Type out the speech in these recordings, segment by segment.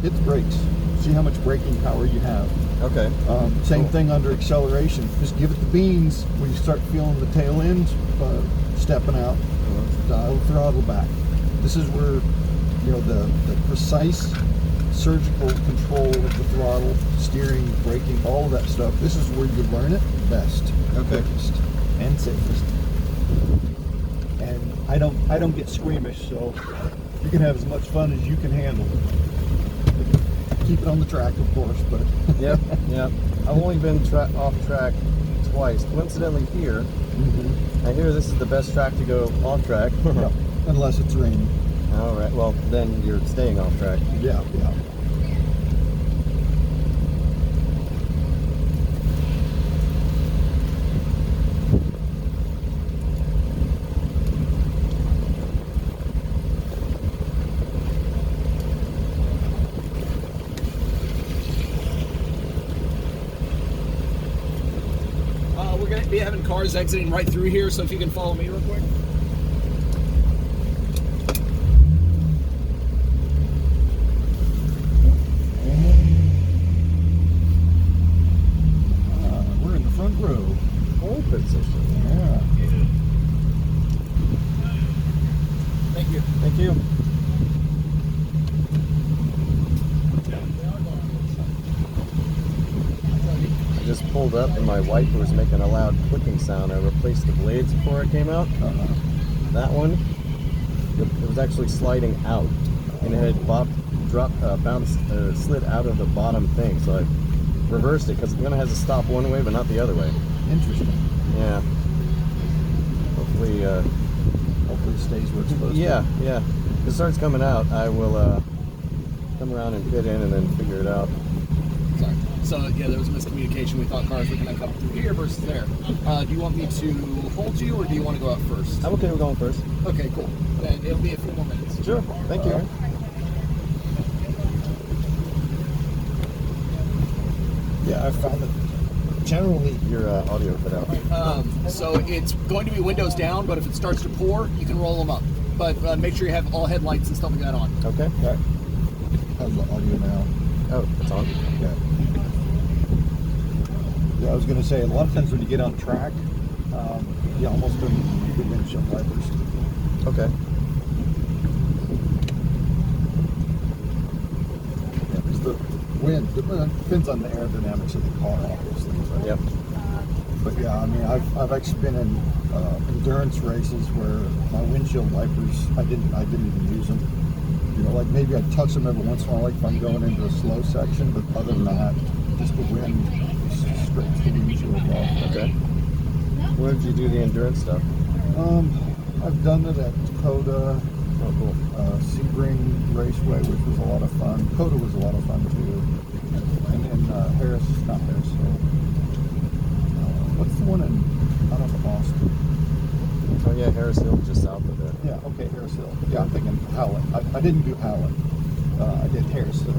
hit the brakes. See how much braking power you have. Okay. Same thing under acceleration. Just give it the beans when you start feeling the tail end stepping out. Dial the throttle back. This is where, you know, the precise surgical control of the throttle, steering, braking, all of that stuff. This is where you learn it best, quickest, and safest. And I don't get squeamish, so you can have as much fun as you can handle. Keep it on the track, of course, but Yep. I've only been off track twice. Coincidentally, here, I hear this is the best track to go off track. Yep. Unless it's raining. All right. Well, then you're staying off track. Yeah. We're going to be having cars exiting right through here, so if you can follow me real quick. We're in the front row. Pole position. Yeah. Thank you. Thank you. I just pulled up and my wiper was making a loud clicking sound. I replaced the blades before I came out. That one, it was actually sliding out, and it had bounced, slid out of the bottom thing. So I reversed it because it's gonna have to stop one way, but not the other way. Interesting. Yeah. Hopefully it stays where it's supposed to. Yeah. If it starts coming out, I will come around and fit in and then figure it out. Sorry. So, yeah, there was a miscommunication. We thought cars were going to come through here versus there. Do you want me to hold you, or do you want to go out first? I'm okay with going first. Okay, cool. Then it'll be a few more minutes. Sure. Thank you. Yeah, I found that generally Your audio cut out. So it's going to be windows down, but if it starts to pour, you can roll them up. But make sure you have all headlights and stuff like that on. Okay. how's the audio now? Oh, it's on. Yeah. Yeah, I was going to say, a lot of times when you get on track, you almost don't need the windshield wipers. Okay. Yeah, because the wind depends on the aerodynamics of the car, obviously. Right? Yep. But yeah, I mean, I've actually been in endurance races where my windshield wipers, I didn't even use them. You know, like maybe I'd touch them every once in a while, like if I'm going into a slow section. But other than that, just the wind scrapes the windshield off. Okay. Where did you do the endurance stuff? I've done it at Dakota. Oh, cool. Sebring Raceway, which was a lot of fun. Dakota was a lot of fun too. And then not Harrisville. What's the one out of Austin? Oh yeah, Harris Hill, just south of there. Yeah, okay, Harris Hill. Yeah, I'm thinking Howland. I didn't do Howland. I did Harris Hill.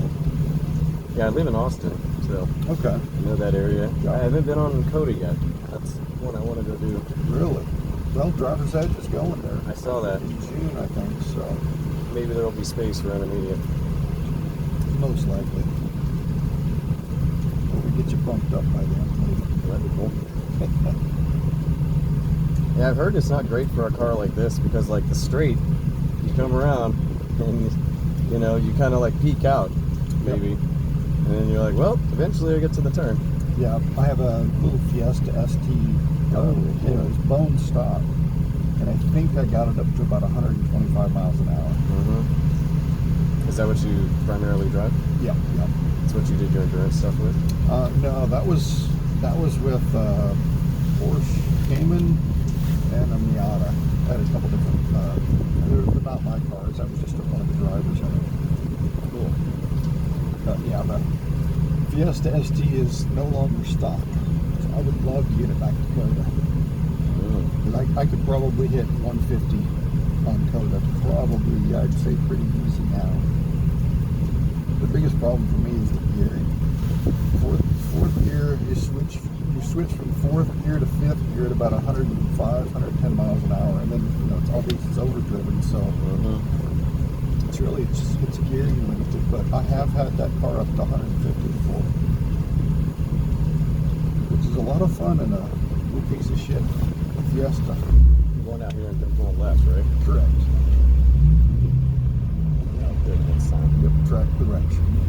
Yeah, I live in Austin, so Okay. I know that area. Yeah. I haven't been on Dakota yet. That's one I want to go do. Really? Well, Driver's Edge is going there. I saw that. In June, I think, so Maybe there'll be space for intermediate. most likely. Or we get you bumped up by then, maybe. That'd be cool. Yeah, I've heard it's not great for a car like this because, like, the straight, you come around and, you know, you kind of like peek out, maybe. Yep. And then you're like, well, eventually I get to the turn. Yeah, I have a little Fiesta ST. And it was bone stock. And I think I got it up to about 125 miles an hour. Mm-hmm. Is that what you primarily drive? Yeah. That's what you did your endurance stuff with? No, that was with Porsche Cayman and a Miata. I had a couple different, they're not my cars. I was just one of the drivers in it. Cool. Yeah, the Fiesta ST is no longer stock. So I would love to get it back to Coda. Because I could probably hit 150 on Coda. Probably, I'd say pretty easy now. The biggest problem for me is the gearing. Fourth gear, you switch from fourth gear to fifth gear at about 105, 110 miles an hour, and then it's obvious it's overdriven, so it's it's gearing limited, but I have had that car up to 150 before, which is a lot of fun in a little piece of shit Fiesta. You're going out here and then going left, right? Correct. Yeah, good. Good sign. Yep, track direction.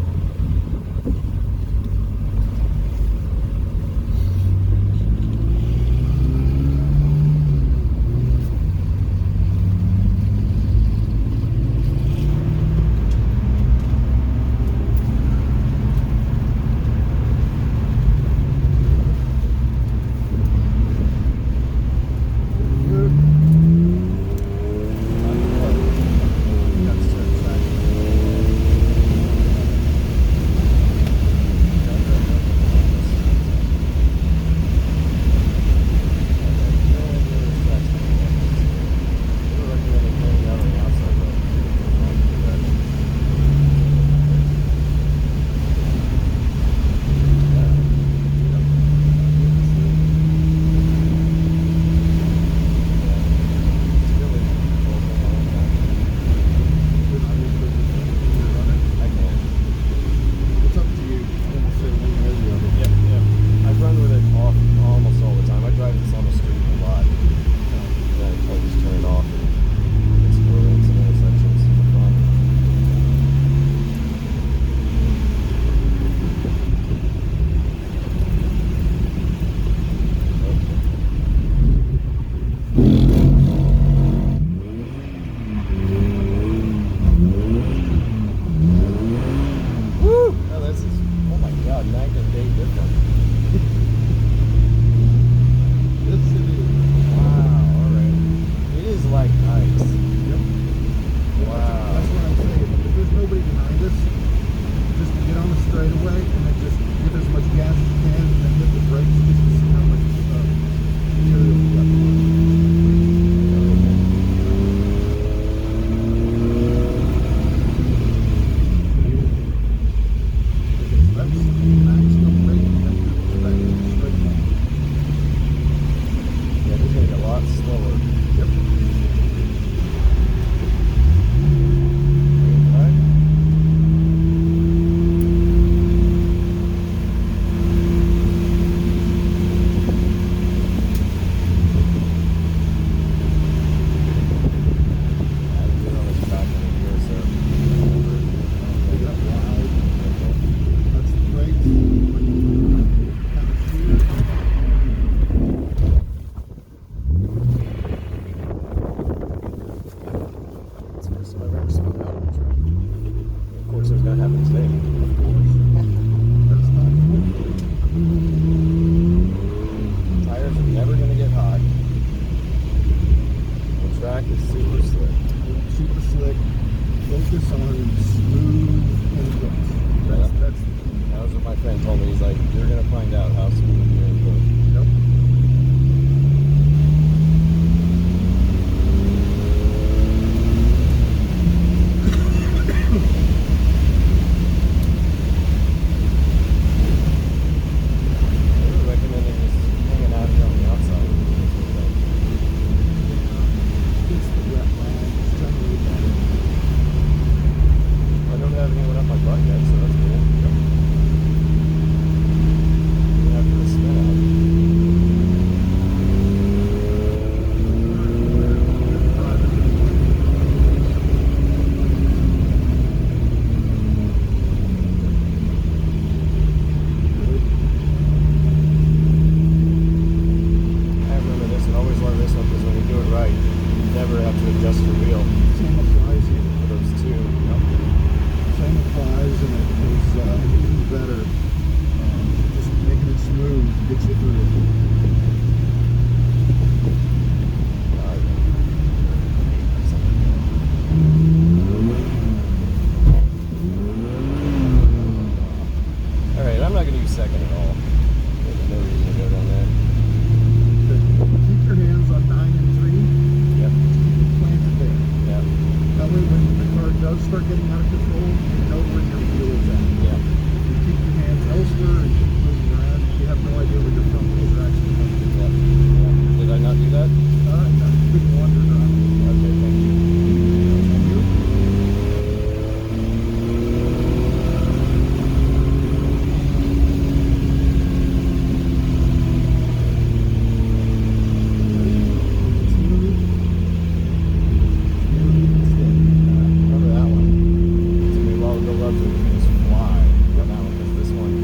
clouds and you can just fly on that one, because this one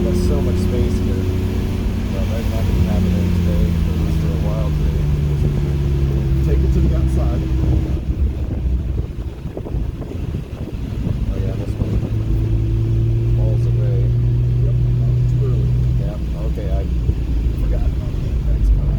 has so much space here. So they're not going to have it in today, at least for a while today. Take it to the outside. Oh yeah, this one falls away. Yep, too early. Yeah, okay, I Forgot about that. That's fine.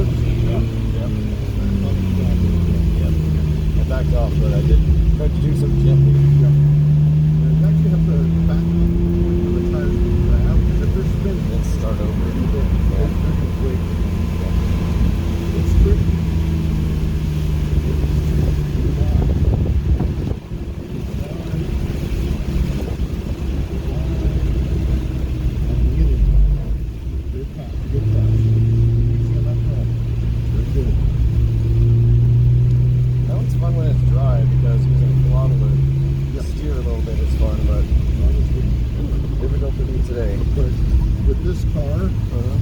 Yep. I backed off, but I did try to do so gently. You actually have to back up when the tires grab, because if they're spinning, Let's start over. they're complete. It's tricky. That one's fun when it's dry because using throttle to steer a little bit is fun, but difficult for me today. But with this car,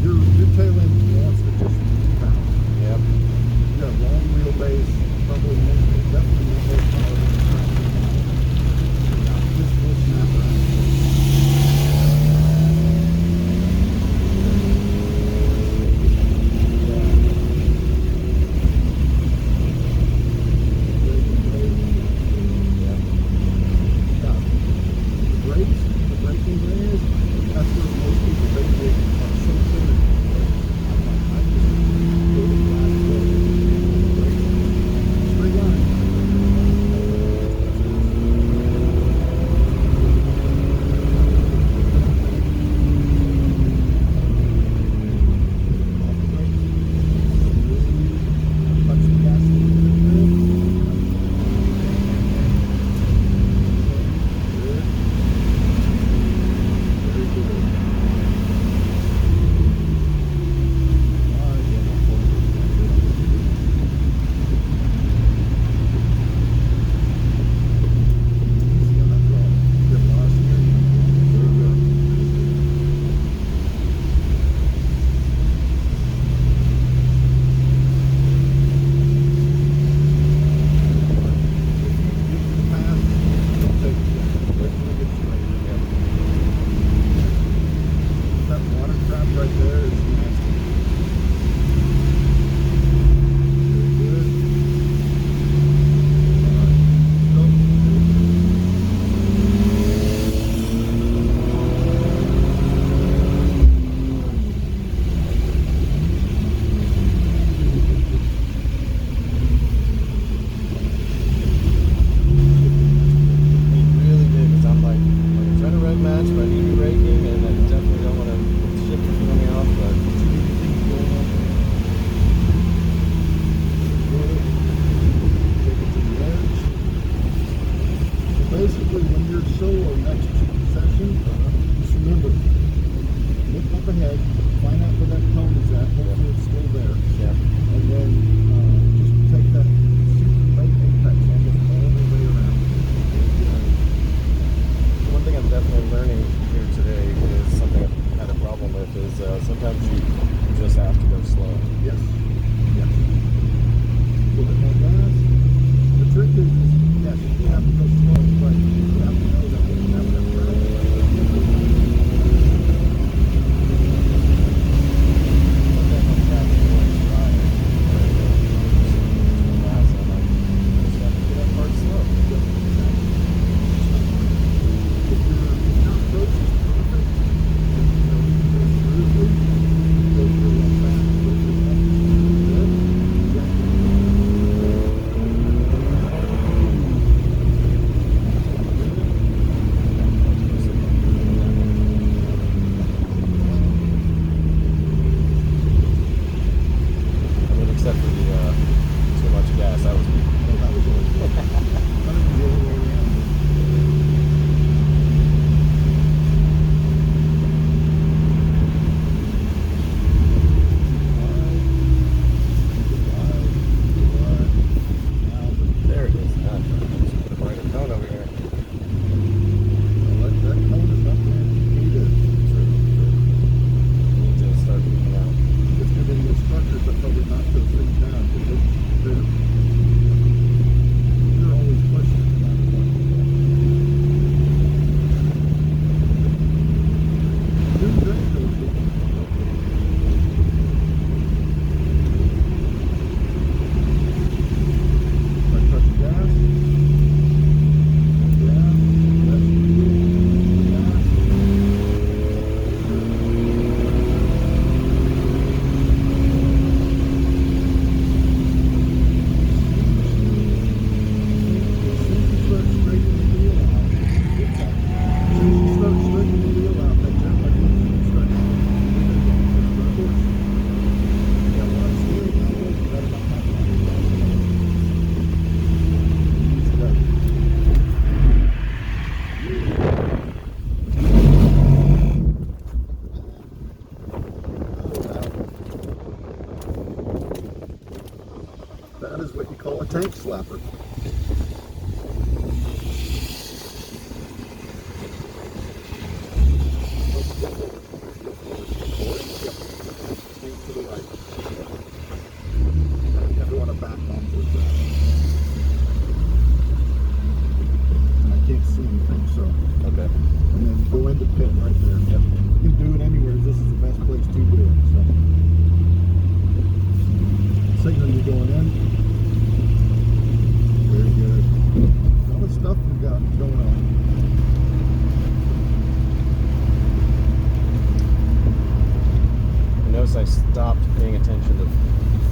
your tail end wants to just pound. Yep. You got a long wheelbase, probably definitely more power than the tractor. This will snap around. The braking is, that's where most people basically are so good at I just go to the last row. Straight line. Touch the gas a little bit. Right there is nasty. Very good. All right. It really did, because I'm like, I'm trying to red match, but I need to be braking, and I definitely don't want to shift the feeling off, but Basically, when you're solo next session, just remember, look up ahead, find out where that cone is at, hopefully it's still there, yeah. and then just take that super tight apex almost all the way around. One thing I'm definitely learning here today is something I've had a problem with is sometimes you just have to go slow. Yes. Yes. A little bit more gas. The trick is yes, you have to go slow, but you have to know that when you have that curve, Sometimes I'm trapping going dry. Gas, I'm like, I just have to get that part slow. if your approach is perfect, and you know you can go smoothly, you go through a fast, quickly, good, you have to I mean, except for the too much gas, that was oh, that was always good. That was the other way around. there it is. Just put a brighter cone over here. That cone is not going to need it. Need to start moving out. It's going to be the instructors that probably knock those things down because they're That is what you call a tank slapper. To the right. You never want to back onto the ground. And I can't see anything, so. Okay. And then go into pit right there. Yep. You can do it anywhere. This is the best place to do it. So. Signal you're going in. Very good. All the stuff we've got going on. I noticed I stopped paying attention to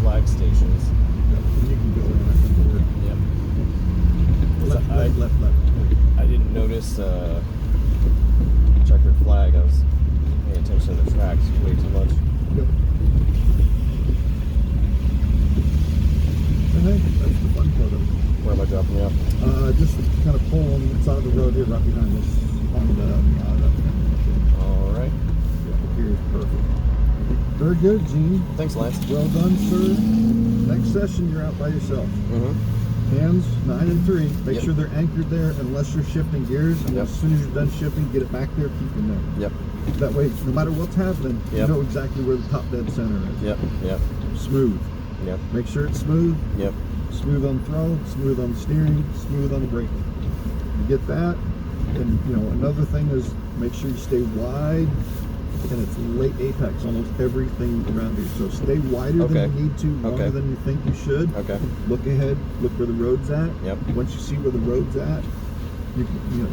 flag stations. Yep. And you can go in, I think, over. Yep. Left. I didn't notice checkered flag. I was paying attention to the tracks way too much. Yep. And I think that's the fun part of it. Where am I dropping you off? Just kind of pull on the side of the road here right behind us on the All right. yeah, here is perfect. Very good, Gene. Thanks, Lance. Well done, sir. Next session, you're out by yourself. Mm-hmm. Hands 9 and 3. Make Yep. sure they're anchored there unless you're shifting gears. And Yep. as soon as you're done shifting, get it back there, keep them there. Yep. That way, no matter what's happening, Yep. you know exactly where the top dead center is. Yep. Yep. Smooth. Yep. Make sure it's smooth. Yep. Smooth on the throttle, smooth on the steering, smooth on the braking. You get that, and you know another thing is make sure you stay wide, and it's late apex almost everything around here. So stay wider Okay. than you need to, longer Okay. than you think you should. Okay. Look ahead, look where the road's at. Yep. Once you see where the road's at,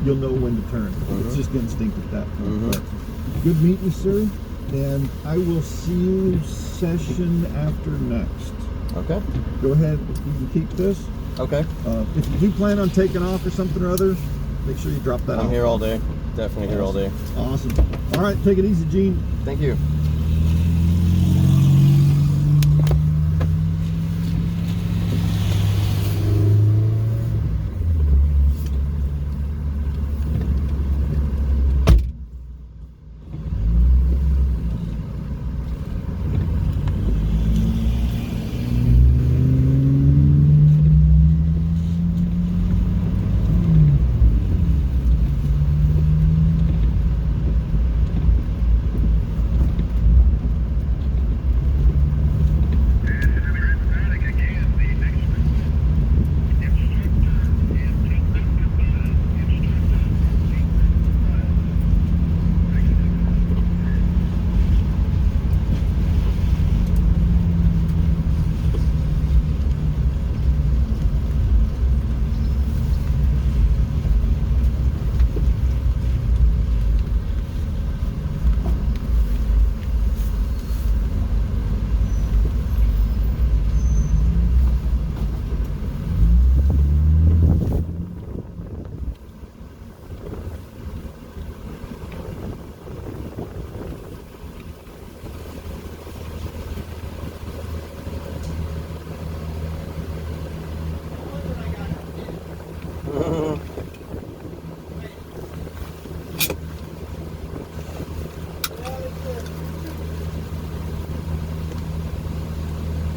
you'll know when to turn. It's Mhm. just instinct at that point. Mhm. But good meeting you, sir, and I will see you session after next. Okay. Go ahead, you can keep this. Okay. If you do plan on taking off or something or other, make sure you drop that off. I'm here all day. Definitely here all day. Awesome. All right, take it easy, Gene. Thank you.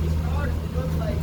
These cars look like